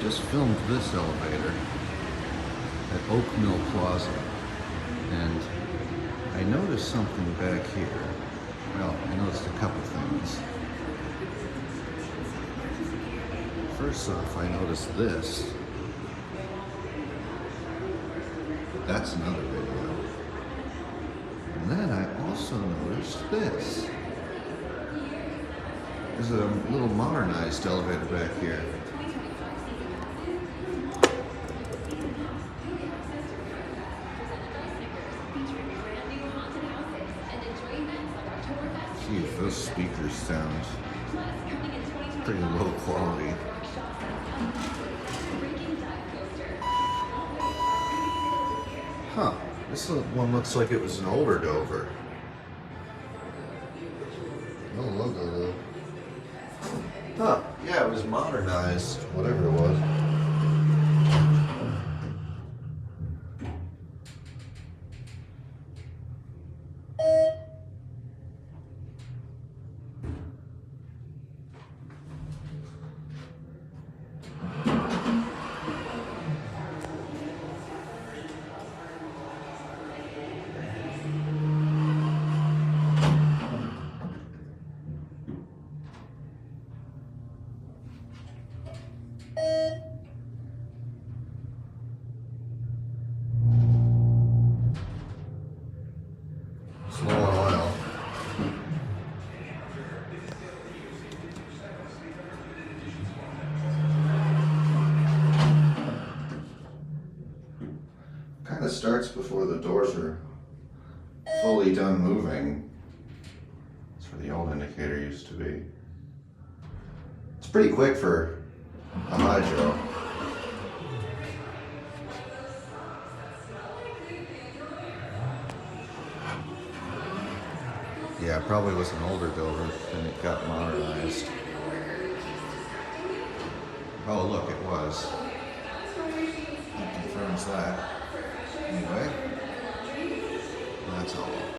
just filmed this elevator at Oak Mill Plaza, and I noticed something back here. Well, I noticed a couple things. First off, I noticed this. That's another video. And then I also noticed this. There's a little modernized elevator back here. Gee, those speakers sound pretty low quality. Huh, this one looks like it was an older Dover. No logo though. Huh, yeah, it was modernized, whatever it was. Slow on oil. Kind of starts before the doors are fully done moving. That's where the old indicator used to be. It's pretty quick for a hydro. Yeah, it probably was an older Dover and it got modernized. Oh, look, it was. That confirms that. Anyway, that's all.